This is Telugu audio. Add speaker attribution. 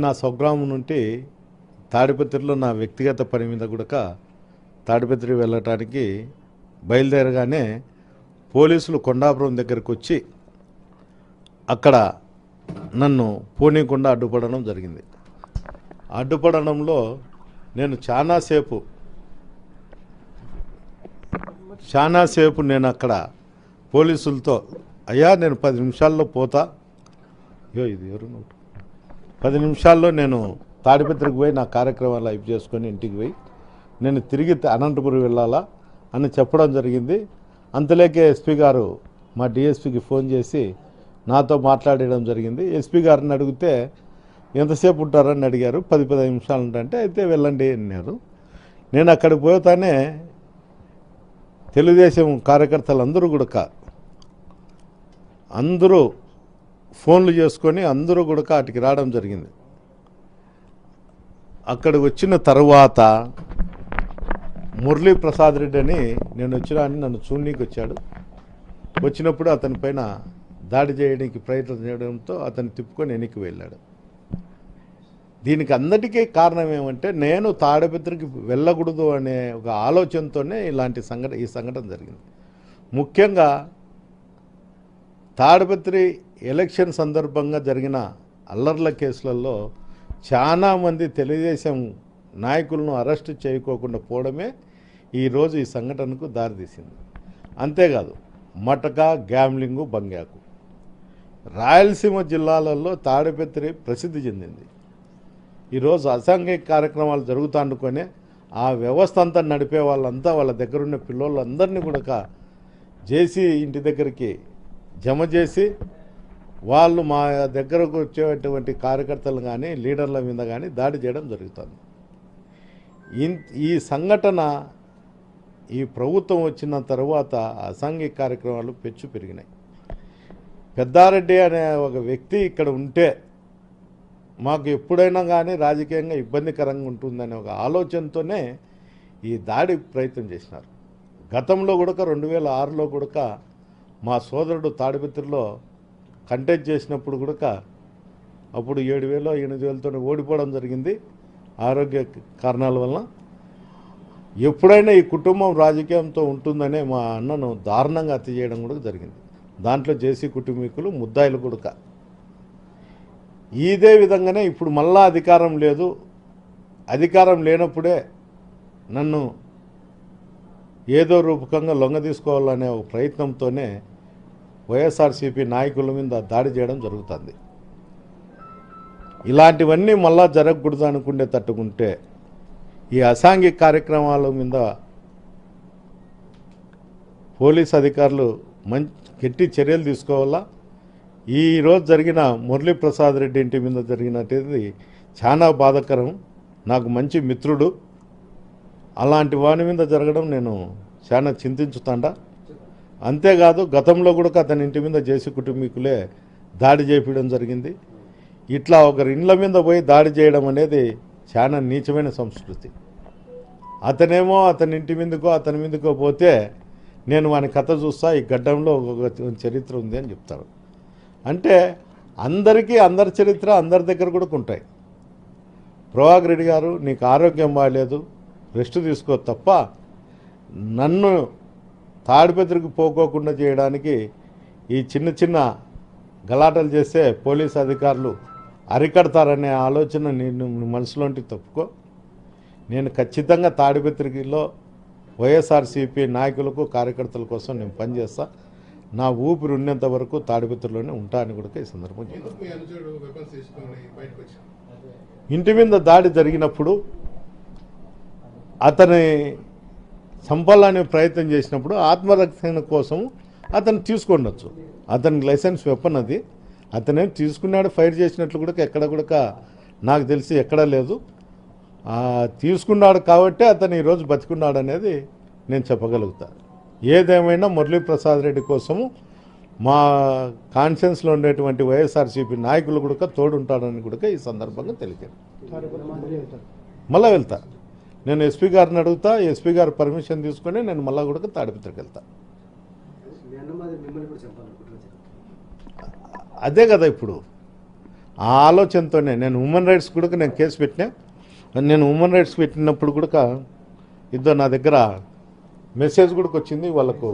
Speaker 1: నా స్వగ్రామం నుండి తాడిపత్రిలో నా వ్యక్తిగత పని మీద కూడా తాడిపత్రి వెళ్ళటానికి బయలుదేరగానే పోలీసులు కొండాపురం దగ్గరకు వచ్చి అక్కడ నన్ను పోనీకుండా అడ్డుపడడం జరిగింది. అడ్డుపడడంలో నేను చాలాసేపు నేను అక్కడ పోలీసులతో అయ్యా నేను 10 నిమిషాల్లో పోతా, ఇది ఎవరు 10 నిమిషాల్లో నేను తాడిపత్రికి పోయి నా కార్యక్రమాలు అయిపు చేసుకొని ఇంటికి పోయి నేను తిరిగి అనంతపురం వెళ్ళాలా అని చెప్పడం జరిగింది. అంతలేకే ఎస్పీ గారు మా డిఎస్పీకి ఫోన్ చేసి నాతో మాట్లాడడం జరిగింది. ఎస్పీ గారిని అడిగితే ఎంతసేపు ఉంటారని అడిగారు. 10-15 నిమిషాలు ఉంటే అయితే వెళ్ళండి అన్నారు. నేను అక్కడికి పోతానే తెలుగుదేశం కార్యకర్తలు అందరూ ఫోన్లు చేసుకొని అందరూ కూడా అటుకి రావడం జరిగింది. అక్కడికి వచ్చిన తర్వాత మురళీ ప్రసాద్ రెడ్డి అని నేను వచ్చినా అని నన్ను చూడనీకి వచ్చాడు. వచ్చినప్పుడు అతని పైన దాడి చేయడానికి ప్రయత్నం చేయడంతో అతను తిప్పుకొని వెనక్కి వెళ్ళాడు. దీనికి అందరికీ కారణం ఏమంటే నేను తాడిపత్రికి వెళ్ళకూడదు అనే ఒక ఆలోచనతోనే ఈ సంఘటన జరిగింది. ముఖ్యంగా తాడిపత్రి ఎలక్షన్ సందర్భంగా జరిగిన అల్లర్ల కేసులలో చాలామంది తెలుగుదేశం నాయకులను అరెస్టు చేయకోకుండా పోవడమే ఈరోజు ఈ సంఘటనకు దారితీసింది. అంతేకాదు మటక, గ్యామ్లింగు, బంగ్యాకు రాయలసీమ జిల్లాలలో తాడిపత్రి ప్రసిద్ధి చెందింది. ఈరోజు అసాంఘిక కార్యక్రమాలు జరుగుతాండుకొనే ఆ వ్యవస్థ అంతా నడిపే వాళ్ళంతా వాళ్ళ దగ్గరున్న పిల్లోళ్ళందరినీ కూడా జేసీ ఇంటి దగ్గరికి జమ చేసి వాళ్ళు మా దగ్గరకు వచ్చేటువంటి కార్యకర్తలు కానీ లీడర్ల మీద కానీ దాడి చేయడం జరుగుతుంది. ఈ సంఘటన ఈ ప్రభుత్వం వచ్చిన తర్వాత అసాంఘిక కార్యక్రమాలు పెరిగినాయి. పెద్దారెడ్డి అనే ఒక వ్యక్తి ఇక్కడ ఉంటే మాకు ఎప్పుడైనా కానీ రాజకీయంగా ఇబ్బందికరంగా ఉంటుందనే ఒక ఆలోచనతోనే ఈ దాడి ప్రయత్నం చేసినారు. గతంలో కూడా 2006లో కూడా మా సోదరుడు తాడిపత్రిలో కంటెస్ట్ చేసినప్పుడు కూడా అప్పుడు 7,000-8,000తో ఓడిపోవడం జరిగింది ఆరోగ్య కారణాల వల్ల. ఎప్పుడైనా ఈ కుటుంబం రాజకీయంతో ఉంటుందనే మా అన్నను దారుణంగా హత్య చేయడం కూడా జరిగింది. దాంట్లో జేసీ కుటుంబీకులు ముద్దాయిలు కూడా. ఇదే విధంగానే ఇప్పుడు మళ్ళా అధికారం లేదు, అధికారం లేనప్పుడే నన్ను ఏదో రూపకంగా లొంగ తీసుకోవాలనే ఒక ప్రయత్నంతోనే వైఎస్ఆర్సీపీ నాయకుల మీద దాడి చేయడం జరుగుతుంది. ఇలాంటివన్నీ మళ్ళా జరగకూడదు అనుకుంటే తట్టుకుంటే ఈ అసాంఘిక కార్యక్రమాల మీద పోలీస్ అధికారులు గట్టి చర్యలు తీసుకోవాలా. ఈరోజు జరిగిన మురళీ ప్రసాద్ రెడ్డి ఇంటి మీద జరిగినది చాలా బాధాకరం. నాకు మంచి మిత్రుడు, అలాంటి వాని మీద జరగడం నేను చాలా చింతించుతాండా. అంతేకాదు గతంలో కూడా అతని ఇంటి మీద జేసీ కుటుంబీకులే దాడి చేయడం జరిగింది. ఇట్లా ఒకరి ఇండ్ల మీద పోయి దాడి చేయడం అనేది చాలా నీచమైన సంస్కృతి. అతనేమో అతని ఇంటి మీదకో పోతే నేను వాని కథ చూస్తా, ఈ గడ్డంలో ఒక చరిత్ర ఉంది అని చెప్తాడు. అంటే అందరికీ అందరి చరిత్ర అందరి దగ్గర కూడా ఉంటాయి. ప్రభాకర్ రెడ్డి గారు నీకు ఆరోగ్యం బాగాలేదు, రెస్ట్ తీసుకో తప్ప నన్ను తాడిపత్రికి పోకోకుండా చేయడానికి ఈ చిన్న గలాటలు చేస్తే పోలీస్ అధికారులు అరికడతారనే ఆలోచన నేను మనసులోంటి తప్పుకో. నేను ఖచ్చితంగా తాడిపత్రిలో వైఎస్ఆర్సీపీ నాయకులకు కార్యకర్తల కోసం నేను పనిచేస్తా. నా ఊపిరి ఉన్నంత వరకు తాడిపత్రిలోనే ఉంటా అని కూడా ఈ సందర్భం ఇంటి మీద దాడి జరిగినప్పుడు అతని చంపాలనే ప్రయత్నం చేసినప్పుడు ఆత్మరక్షణ కోసం అతను తీసుకుండొచ్చు. అతనికి లైసెన్స్ వెపన్ అది, అతనేం తీసుకున్నాడు. ఫైర్ చేసినట్లు కూడా ఎక్కడ కూడా నాకు తెలిసి ఎక్కడా లేదు. తీసుకున్నాడు కాబట్టి అతను ఈరోజు బతికున్నాడు అనేది నేను చెప్పగలుగుతా. ఏదేమైనా మురళీ ప్రసాద్ రెడ్డి కోసము మా కాన్షియన్స్లో ఉండేటువంటి వైఎస్ఆర్సీపీ నాయకులు కూడా తోడుంటాడని కూడా ఈ సందర్భంగా తెలిపారు. మళ్ళీ వెళ్తా, నేను ఎస్పీ గారిని అడుగుతా, ఎస్పీ గారు పర్మిషన్ తీసుకొని నేను మళ్ళీ కూడా తాడిపత్రికి వెళ్తా. అదే కదా ఇప్పుడు ఆ ఆలోచనతోనే నేను హ్యూమన్ రైట్స్ కూడా నేను కేసు పెట్టినా. నేను హ్యూమన్ రైట్స్ పెట్టినప్పుడు కూడా ఇద్దరు నా దగ్గర మెసేజ్ కూడా వచ్చింది వాళ్ళకు